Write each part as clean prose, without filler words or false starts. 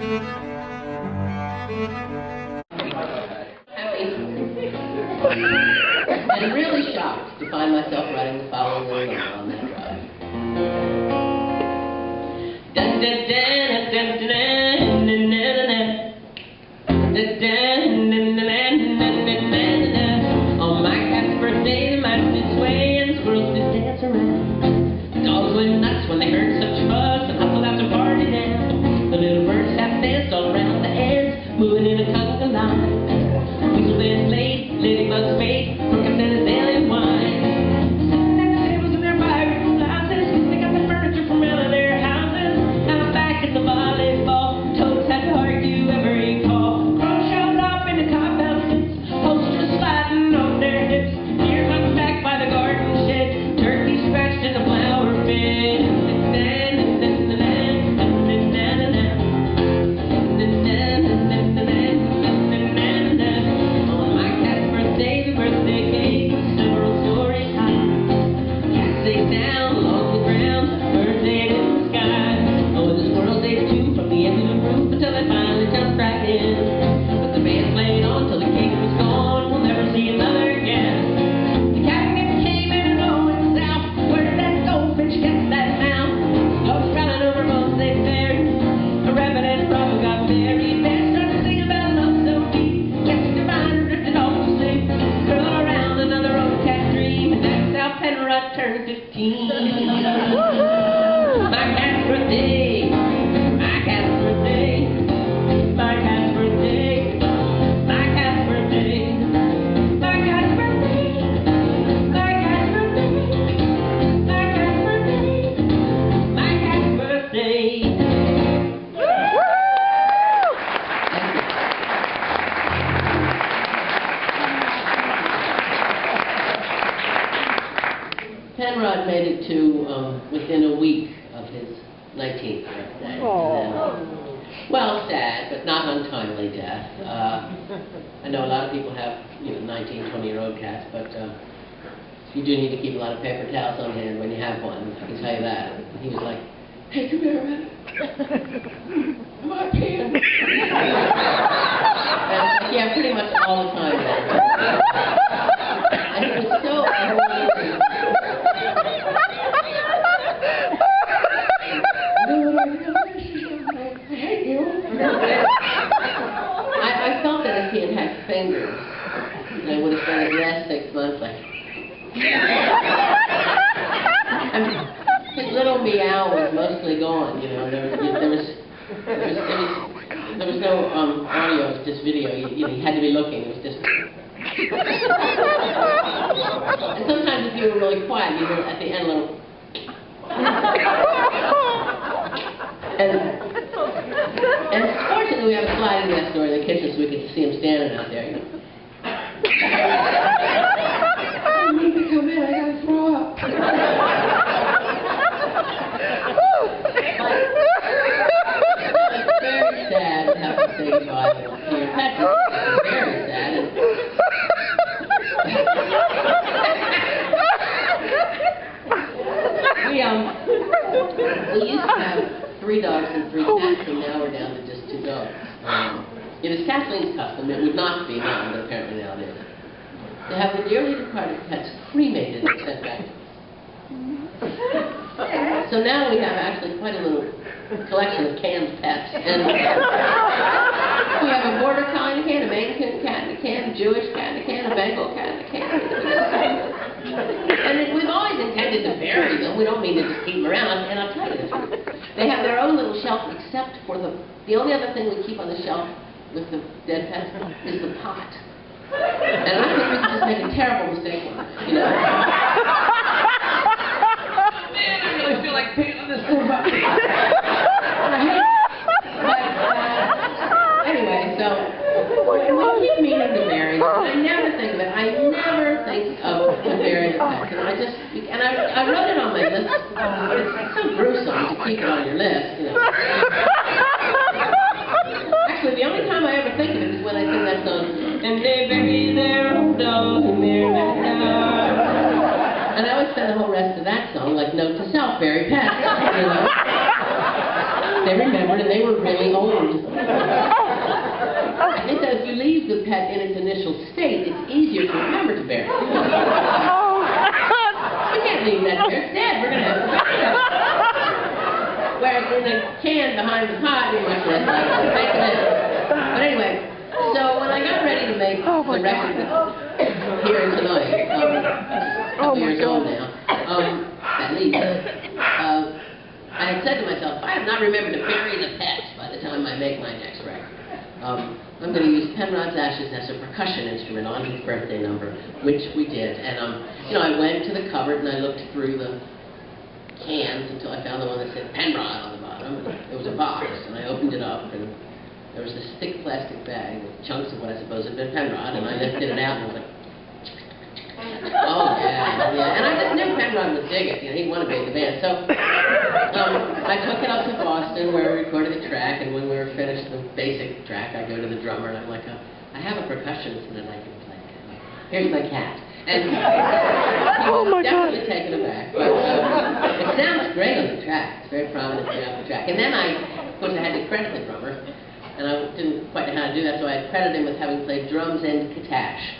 And really shocked to find myself writing the following little novel on that drive. On my cat's birthday, the mice did sway and squirrels did dance around. Dogs went nuts when they heard such fuss and hustled out to party down. The little birds half danced all around the ends, moving in a conga line. Weasel band played, ladybugs made, crooked and azalea wine. Sitting at the tables in their pirate blouses, they got the furniture from out of their houses. Now back at the volleyball, toads had to argue every call. Crows showed up in the cop-out suits, posters sliding on their hips. Deer hung back by the garden shed, turkeys scratched in the flower bed. Turned 15. My cat's birthday. My cat's birthday. My cat's birthday. My cat's birthday. My cat's birthday. My cat's birthday. My cat's birthday. My cat's birthday. Penrod made it to within a week of his 19th birthday. Well, sad, but not untimely death. I know a lot of people have 19, 20-year-old cats, but you do need to keep a lot of paper towels on hand when you have one. I can tell you that. He was like, "Hey, come here a minute. My pen." And, yeah, pretty much all the time. And it was so amazing. I felt that if he had had fingers, I would have spent his last 6 months like. I mean, his little meow was mostly gone. There was no audio. It was just video. He had to be looking. It was just. And sometimes if you were really quiet, you were at the end a little. And fortunately, we have a sliding glass door in the kitchen, so we could see him standing out there. I need to come in. I gotta throw up. It's very sad to have to say goodbye to your pet. It's very sad. We used to have 3 dogs and 3 cats, and now we're down to just 2 dogs. It is Kathleen's custom. It would not be now, but apparently now it is, to have the dearly departed pets cremated and sent back. So now we have actually quite a little collection of canned pets. And we have a border collie in a can, a Maine Coon cat in a can, a Jewish cat in a can, a Bengal cat in a can. And we've always intended to bury them. We don't mean to just keep them around. And I'll tell you the truth. They have their own little shelf, except for the only other thing we keep on the shelf with the dead pets is the pot. And I think we could just make a terrible mistake with it, Man, I really feel like peeing on this poor puppy. Anyway, so we keep meaning to bury them. I never think of it. I never think of burying a pet. And I wrote it on my list. It's so gruesome to keep it on your list, Actually, the only time I ever think of it is when I sing that song, and they bury their old dog in their backyard. And I would spend the whole rest of that song like note to self, bury pets, they remembered, and they were really old. I think that if you leave the pet in its initial state, it's easier to remember to bury. We can't leave that there. It's dead. We're going to have to bury it. Whereas in a can behind the pot, you're much less likely to make it. But anyway, so when I got ready to make the record here tonight, a couple years old now, at least, I had said to myself, I have not remembered to bury the pets by the time I make my next record. I'm going to use Penrod's Ashes as a percussion instrument on his birthday number, which we did. And I went to the cupboard and I looked through the cans until I found the one that said Penrod on the bottom. And it was a box, and I opened it up, and there was this thick plastic bag with chunks of what I suppose had been Penrod, and I lifted it out and I was like, oh yeah. And I just knew Penrod would dig it. He'd want to be in the band. So I took it up to Boston where we recorded the track, and when we were finished the basic track, I go to the drummer and I'm like, I have a percussionist that I can play. Here's my cat. And he was definitely taken aback. But it sounds great on the track. It's very prominently off the track. And then of course, I had to credit the drummer, and I didn't quite know how to do that, so I credited him with having played drums and katash.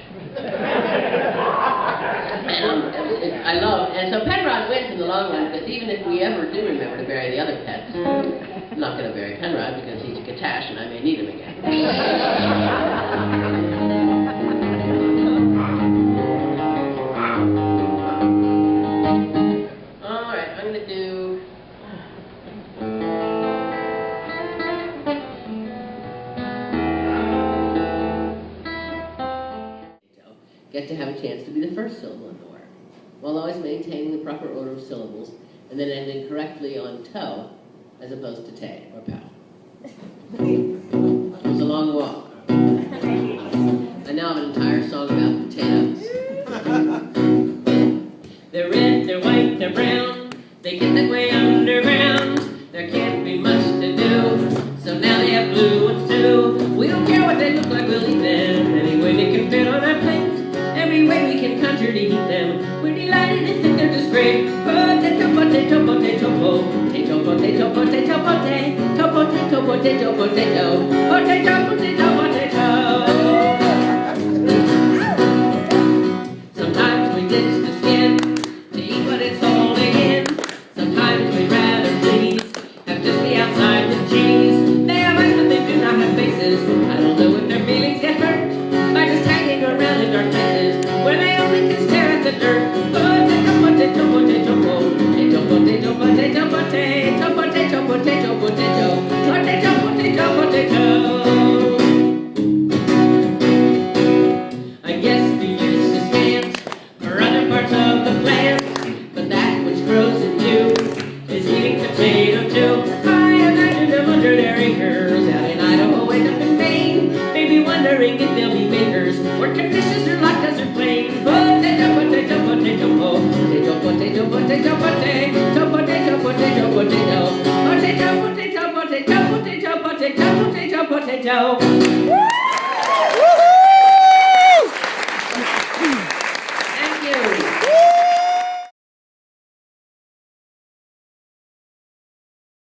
And so Penrod wins in the long run, because even if we ever do remember to bury the other pets, I'm not going to bury Penrod because he's a katash and I may need him again. All right, I'm going to do... get to have a chance to be the first syllable in the word, while always maintaining the proper order of syllables, and then ending correctly on toe, as opposed to tay or pow. It was a long walk. I now have an entire song about potatoes. They're red, they're white, they're brown, they get that way underground. There can't be much to do, so now they have blue ones too. We don't care what they look like, we'll eat them any way they can fit on our plate. Every way we can conjure to eat them. We're delighted and think they're just great. Potato, potato, potato, potato, potato, potato, potato, potato, potato, potato, potato, potato, potato. Sometimes we ditch the skin to eat what it's holding in. Sometimes we'd rather please have just the outside with cheese. They have eyes, but they do not have faces. I don't know if their feelings get hurt by just hanging around in dark places where they only can stare at the dirt. Potato, potato, potato, potato, potato, potato, potato, potato, potato, potato, potato, potato, I guess the use is scant for other parts of the plant, but that which grows in you is eating potato too. I imagine them under their acres out in Idaho, wake up in Maine, maybe wondering if they'll be bakers or conditions are like desert plains. Potato, potato, potato, potato, potato, potato, potato, potato, potato, potato, potato, potato, potato, potato, potato, potato, potato, potato.